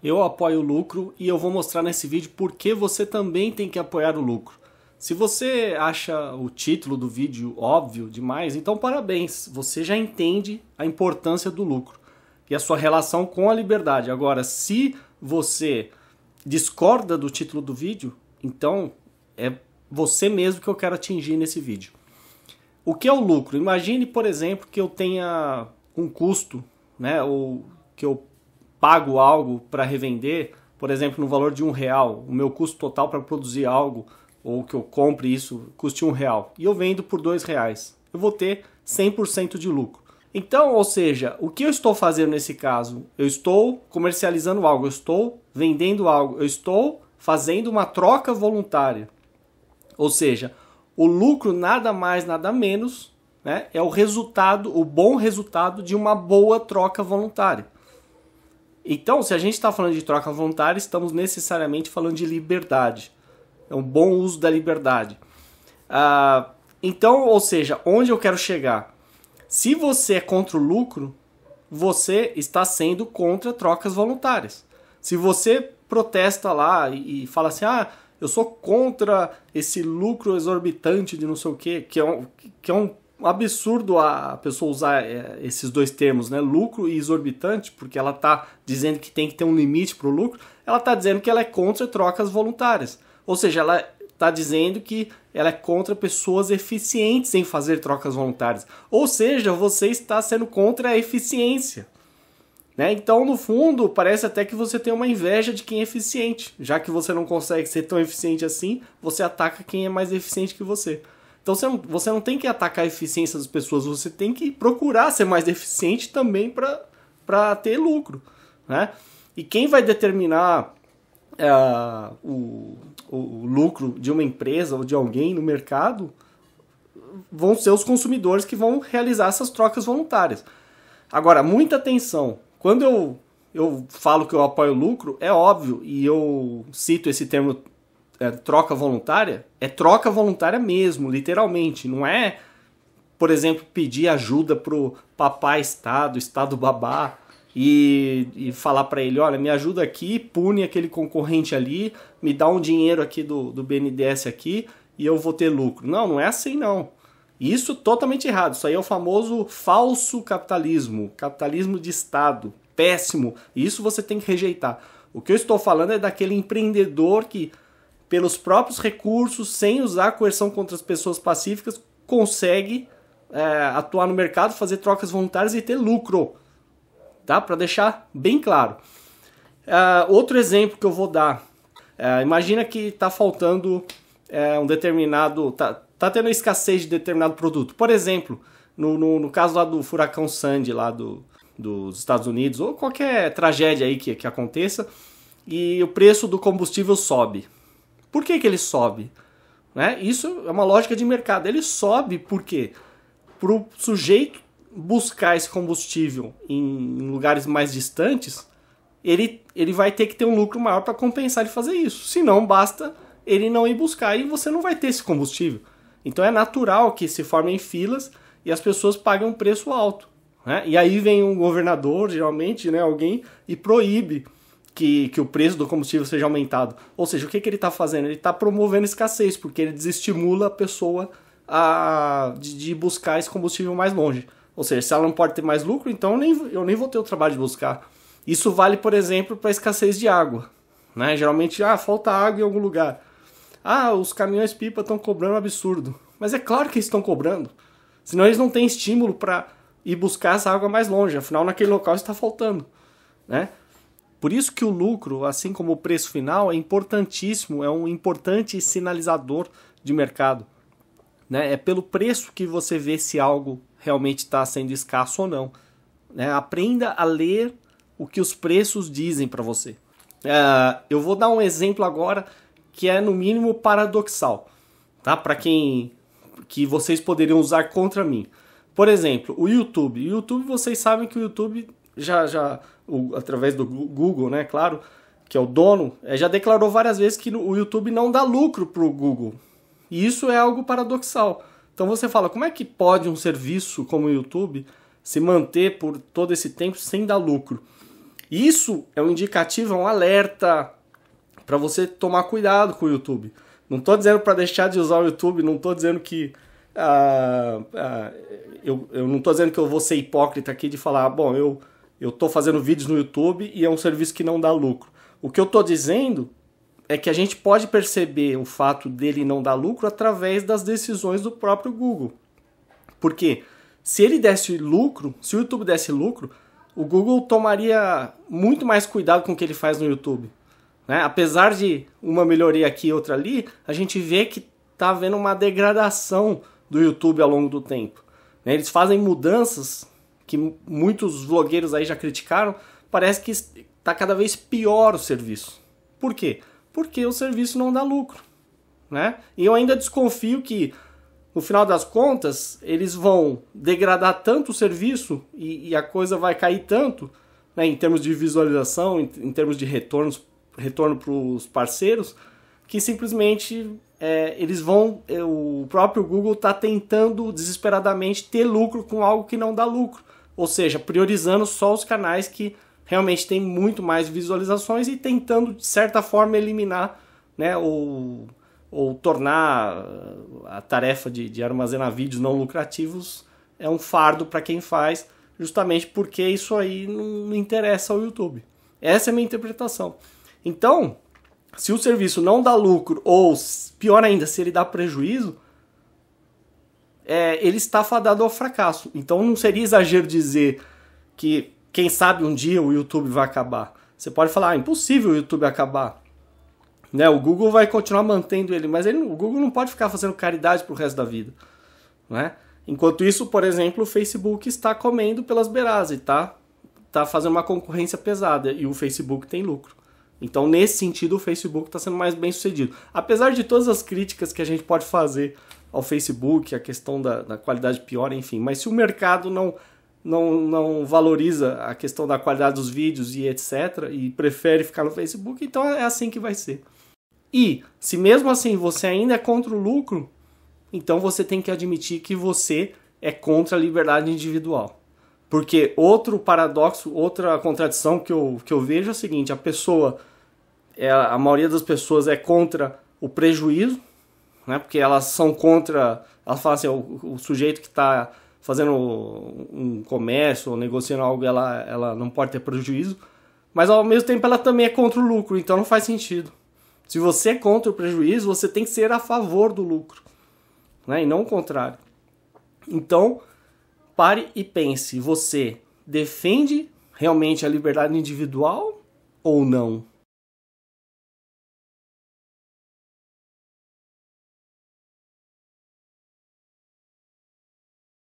eu apoio o lucro e eu vou mostrar nesse vídeo por que você também tem que apoiar o lucro. Se você acha o título do vídeo óbvio demais, então parabéns, você já entende a importância do lucro e a sua relação com a liberdade. Agora, se você discorda do título do vídeo, então é você mesmo que eu quero atingir nesse vídeo. O que é o lucro? Imagine, por exemplo, que eu tenha um custo, né, ou que eu pago algo para revender, por exemplo, no valor de R$1, o meu custo total para produzir algo, ou que eu compre isso, custe R$1, e eu vendo por R$2, eu vou ter 100% de lucro. Então, ou seja, o que eu estou fazendo nesse caso? Eu estou comercializando algo, eu estou vendendo algo, eu estou fazendo uma troca voluntária. Ou seja, o lucro nada mais, nada menos, né, é o resultado, o bom resultado de uma boa troca voluntária. Então, se a gente está falando de troca voluntária, estamos necessariamente falando de liberdade. É um bom uso da liberdade. Então, ou seja, onde eu quero chegar? Se você é contra o lucro, você está sendo contra trocas voluntárias. Se você protesta lá e fala assim, eu sou contra esse lucro exorbitante de não sei o quê, que é um absurdo a pessoa usar esses dois termos, né? Lucro e exorbitante, porque ela está dizendo que tem que ter um limite para o lucro, ela está dizendo que ela é contra trocas voluntárias. Ou seja, ela está dizendo que ela é contra pessoas eficientes em fazer trocas voluntárias. Ou seja, você está sendo contra a eficiência. Né? Então, no fundo, parece até que você tem uma inveja de quem é eficiente. Já que você não consegue ser tão eficiente assim, você ataca quem é mais eficiente que você. Então, você não tem que atacar a eficiência das pessoas, você tem que procurar ser mais eficiente também para ter lucro. Né? E quem vai determinar o lucro de uma empresa ou de alguém no mercado vão ser os consumidores que vão realizar essas trocas voluntárias. Agora, muita atenção. Quando eu falo que eu apoio o lucro, é óbvio, e eu cito esse termo troca voluntária, é troca voluntária mesmo, literalmente. Não é, por exemplo, pedir ajuda pro papai Estado babá, e falar para ele, olha, me ajuda aqui, pune aquele concorrente ali, me dá um dinheiro aqui do BNDES aqui e eu vou ter lucro. Não é assim não. Isso totalmente errado. Isso aí é o famoso falso capitalismo, capitalismo de Estado, péssimo. Isso você tem que rejeitar. O que eu estou falando é daquele empreendedor que, pelos próprios recursos, sem usar coerção contra as pessoas pacíficas, consegue atuar no mercado, fazer trocas voluntárias e ter lucro. Tá? Para deixar bem claro. Outro exemplo que eu vou dar. Imagina que está faltando um determinado... Tá tendo escassez de determinado produto. Por exemplo, no caso lá do furacão Sandy lá dos Estados Unidos, ou qualquer tragédia aí que aconteça, e o preço do combustível sobe. Por que ele sobe? Né? Isso é uma lógica de mercado. Ele sobe por quê? Para o sujeito buscar esse combustível em lugares mais distantes, ele vai ter que ter um lucro maior para compensar de fazer isso. Se não, basta ele não ir buscar e você não vai ter esse combustível. Então é natural que se formem filas e as pessoas paguem um preço alto. Né? E aí vem um governador, geralmente, né, alguém, e proíbe que o preço do combustível seja aumentado. Ou seja, o que ele está fazendo? Ele está promovendo escassez, porque ele desestimula a pessoa de buscar esse combustível mais longe. Ou seja, se ela não pode ter mais lucro, então eu nem vou ter o trabalho de buscar. Isso vale, por exemplo, para a escassez de água. Né? Geralmente, falta água em algum lugar. Os caminhões-pipa estão cobrando um absurdo. Mas é claro que eles estão cobrando. Senão eles não têm estímulo para ir buscar essa água mais longe. Afinal, naquele local está faltando. Né? Por isso que o lucro, assim como o preço final, é importantíssimo. É um importante sinalizador de mercado. Né? É pelo preço que você vê se algo realmente está sendo escasso ou não. Né? Aprenda a ler o que os preços dizem para você. Eu vou dar um exemplo agora que é no mínimo paradoxal, tá? Para que vocês poderiam usar contra mim. Por exemplo, o YouTube. O YouTube, vocês sabem que o YouTube através do Google, né, claro, que é o dono, já declarou várias vezes que o YouTube não dá lucro para o Google. E isso é algo paradoxal. Então você fala, como é que pode um serviço como o YouTube se manter por todo esse tempo sem dar lucro? Isso é um indicativo, é um alerta para você tomar cuidado com o YouTube. Não estou dizendo para deixar de usar o YouTube, não estou dizendo que eu não estou dizendo que eu vou ser hipócrita aqui de falar, bom, eu estou fazendo vídeos no YouTube e é um serviço que não dá lucro. O que eu estou dizendo é que a gente pode perceber o fato dele não dar lucro através das decisões do próprio Google. Porque se ele desse lucro, se o YouTube desse lucro, o Google tomaria muito mais cuidado com o que ele faz no YouTube. Né? Apesar de uma melhoria aqui e outra ali, a gente vê que está havendo uma degradação do YouTube ao longo do tempo. Né? Eles fazem mudanças que muitos vlogueiros aí já criticaram, parece que está cada vez pior o serviço. Por quê? Porque o serviço não dá lucro. Né? E eu ainda desconfio que, no final das contas, eles vão degradar tanto o serviço e a coisa vai cair tanto, né, em termos de visualização, em termos de retorno para os parceiros, que simplesmente o próprio Google está tentando desesperadamente ter lucro com algo que não dá lucro. Ou seja, priorizando só os canais que realmente têm muito mais visualizações e tentando, de certa forma, eliminar, né, ou tornar a tarefa de armazenar vídeos não lucrativos é um fardo para quem faz, justamente porque isso aí não interessa ao YouTube. Essa é a minha interpretação. Então, se o serviço não dá lucro, ou pior ainda, se ele dá prejuízo, ele está fadado ao fracasso. Então não seria exagero dizer que, quem sabe um dia o YouTube vai acabar. Você pode falar, impossível o YouTube acabar. Né? O Google vai continuar mantendo ele, mas o Google não pode ficar fazendo caridade pro resto da vida. Né? Enquanto isso, por exemplo, o Facebook está comendo pelas beiradas e tá fazendo uma concorrência pesada, e o Facebook tem lucro. Então, nesse sentido, o Facebook está sendo mais bem sucedido. Apesar de todas as críticas que a gente pode fazer ao Facebook, a questão da qualidade pior, enfim. Mas se o mercado não valoriza a questão da qualidade dos vídeos e etc., e prefere ficar no Facebook, então é assim que vai ser. E, se mesmo assim você ainda é contra o lucro, então você tem que admitir que você é contra a liberdade individual. Porque outro paradoxo, outra contradição que eu vejo é o seguinte, a maioria das pessoas é contra o prejuízo, né? Porque elas são contra, elas falam assim, o sujeito que está fazendo um comércio ou negociando algo, ela não pode ter prejuízo, mas ao mesmo tempo ela também é contra o lucro, então não faz sentido. Se você é contra o prejuízo, você tem que ser a favor do lucro, né? E não o contrário. Então, pare e pense, você defende realmente a liberdade individual ou não?